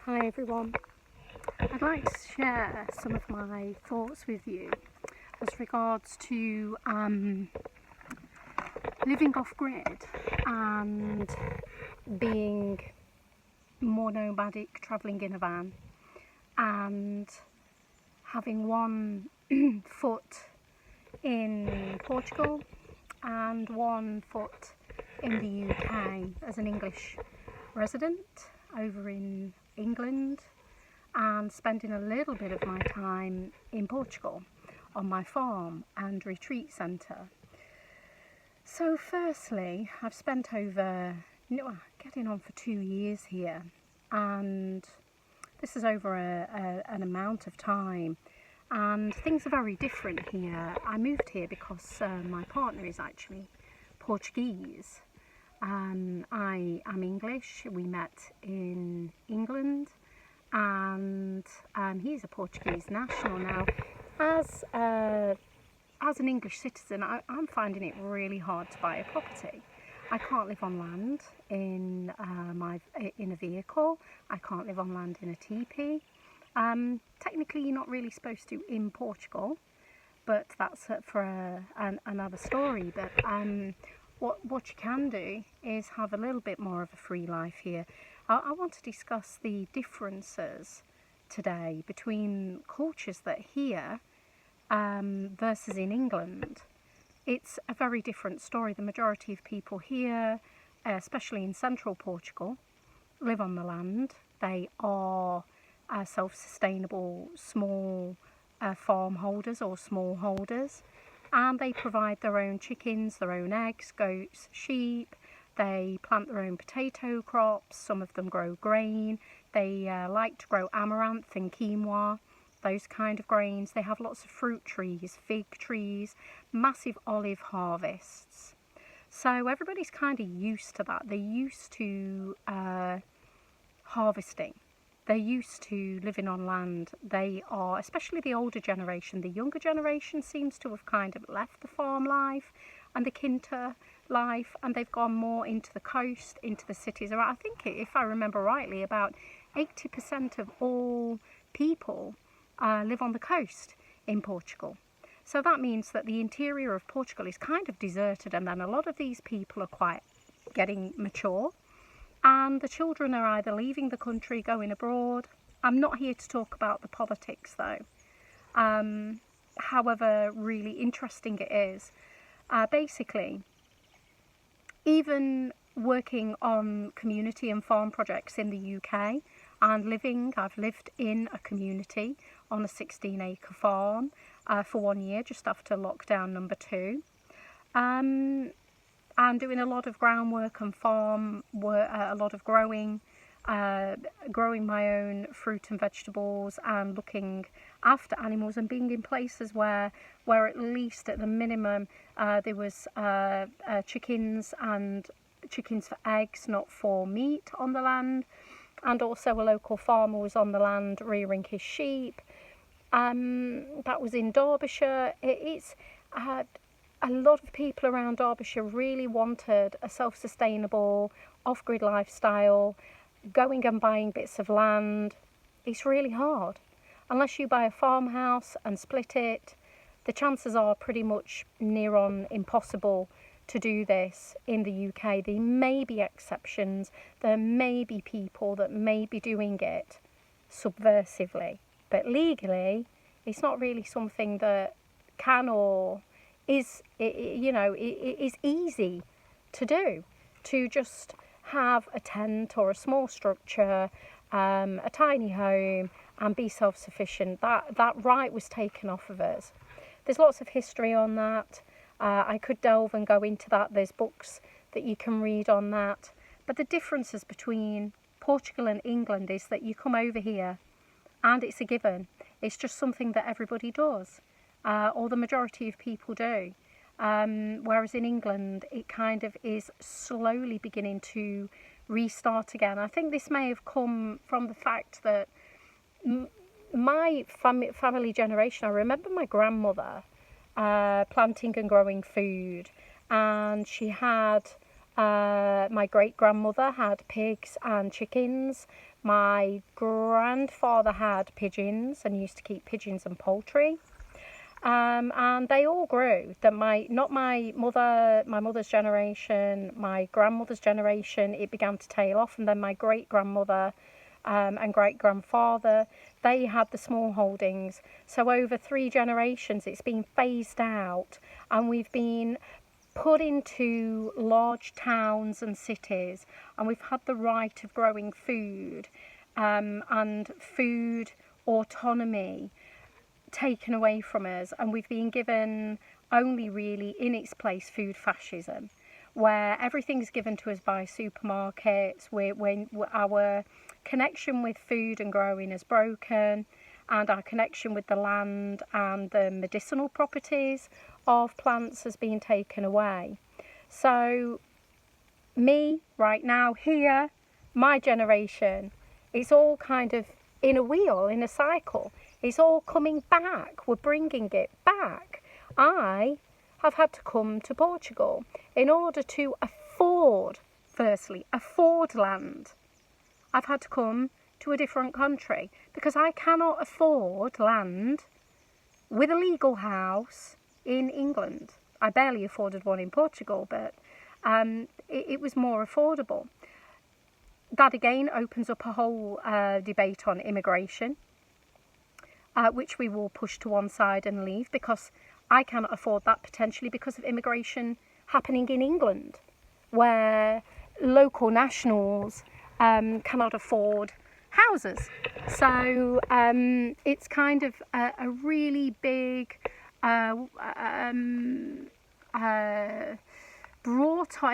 Hi everyone. I'd like to share some of my thoughts with you as regards to living off grid and being more nomadic, travelling in a van, and having one foot in Portugal and 1 foot in the UK as an English resident over in England, and spending a little bit of my time in Portugal on my farm and retreat centre. So firstly, I've spent over, getting on for 2 years here, and this is over an amount of time, and things are very different here. I moved here because my partner is actually Portuguese. I am English. We met in England, and he's a Portuguese national now. As an English citizen, I'm finding it really hard to buy a property. I can't live on land in a vehicle. I can't live on land in a teepee. Technically, you're not really supposed to in Portugal, but that's for another story. But what you can do is have a little bit more of a free life here. I want to discuss the differences today between cultures that here versus in England. It's a very different story. The majority of people here, especially in central Portugal, live on the land. They are self-sustainable small farm holders or small holders, and they provide their own chickens, their own eggs, goats, sheep. They plant their own potato crops. Some of them grow grain. They like to grow amaranth and quinoa, those kind of grains. They have lots of fruit trees, fig trees, massive olive harvests. So everybody's kind of used to that. They're used to harvesting. They're used to living on land. They are, especially the older generation, the younger generation seems to have kind of left the farm life and the kinta life, and they've gone more into the coast, into the cities. I think, if I remember rightly, about 80% of all people live on the coast in Portugal. So that means that the interior of Portugal is kind of deserted, and then a lot of these people are quite getting mature. And the children are either leaving the country, going abroad. I'm not here to talk about the politics though. However really interesting it is. Basically, even working on community and farm projects in the UK and I've lived in a community on a 16-acre farm for 1 year, just after lockdown number 2. I'm doing a lot of groundwork and farm work, a lot of growing my own fruit and vegetables, and looking after animals, and being in places where at least at the minimum there was chickens for eggs, not for meat, on the land, and also a local farmer was on the land rearing his sheep. That was in Derbyshire. It's a lot of people around Derbyshire really wanted a self-sustainable, off-grid lifestyle. Going and buying bits of land, it's really hard. Unless you buy a farmhouse and split it, the chances are pretty much near on impossible to do this in the UK. There may be exceptions. There may be people that may be doing it subversively, but legally, it's not really something that can or is easy to do, to just have a tent or a small structure, a tiny home, and be self-sufficient. That right was taken off of us. There's lots of history on that. I could delve and go into that. There's books that you can read on that. But the differences between Portugal and England is that you come over here and it's a given. It's just something that everybody does. Or the majority of people do, whereas in England it kind of is slowly beginning to restart again. I think this may have come from the fact that my family generation, I remember my grandmother planting and growing food, and she had My great-grandmother had pigs and chickens. My grandfather had pigeons and used to keep pigeons and poultry. And they all grew. Not my mother's generation, my grandmother's generation, it began to tail off, and then my great-grandmother and great-grandfather, they had the small holdings. So over 3 generations it's been phased out, and we've been put into large towns and cities, and we've had the right of growing food and food autonomy taken away from us, and we've been given only really in its place food fascism, where everything's given to us by supermarkets, when our connection with food and growing is broken, and our connection with the land and the medicinal properties of plants has been taken away. So me right now here, my generation, it's all kind of in a wheel, in a cycle. It's all coming back. We're bringing it back. I have had to come to Portugal in order to afford land. I've had to come to a different country because I cannot afford land with a legal house in England. I barely afforded one in Portugal, but it was more affordable. That again opens up a whole debate on immigration, which we will push to one side and leave, because I cannot afford that potentially because of immigration happening in England, where local nationals cannot afford houses. So it's kind of a really big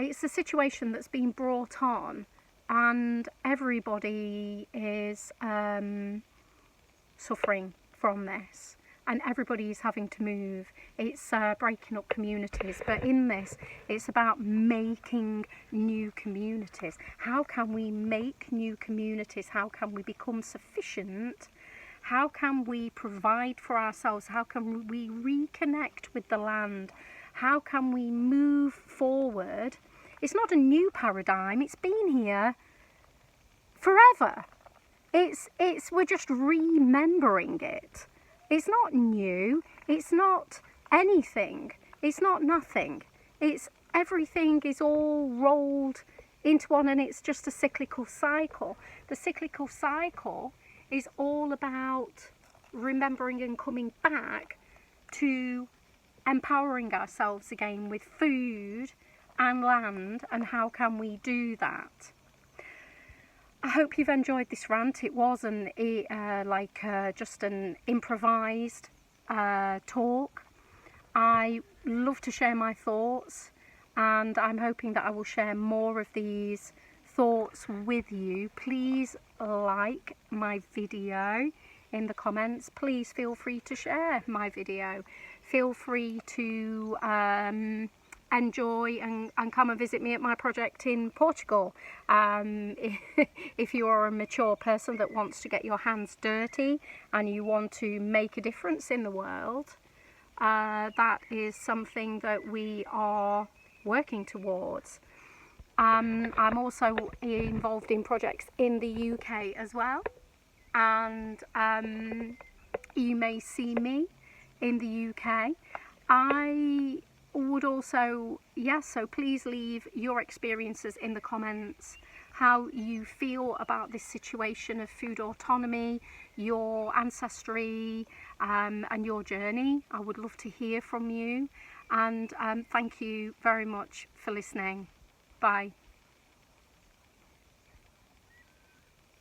it's a situation that's been brought on, and everybody is suffering from this, and everybody is having to move. It's breaking up communities, but in this it's about making new communities. How can we make new communities? How can we become sufficient? How can we provide for ourselves? How can we reconnect with the land? How can we move forward? It's not a new paradigm, it's been here forever. We're just remembering it. It's not new, it's not anything, it's not nothing. It's everything is all rolled into one, and it's just a cyclical cycle. The cyclical cycle is all about remembering and coming back to empowering ourselves again with food and land, and how can we do that? I hope you've enjoyed this rant. It wasn't just an improvised talk. I love to share my thoughts, and I'm hoping that I will share more of these thoughts with you. Please like my video in the comments. Please feel free to share my video. Feel free to enjoy and come and visit me at my project in Portugal. If you are a mature person that wants to get your hands dirty and you want to make a difference in the world, that is something that we are working towards. I'm also involved in projects in the UK as well, and you may see me in the UK. I would also, so please leave your experiences in the comments, how you feel about this situation of food autonomy, your ancestry, and your journey. I would love to hear from you, and thank you very much for listening. Bye.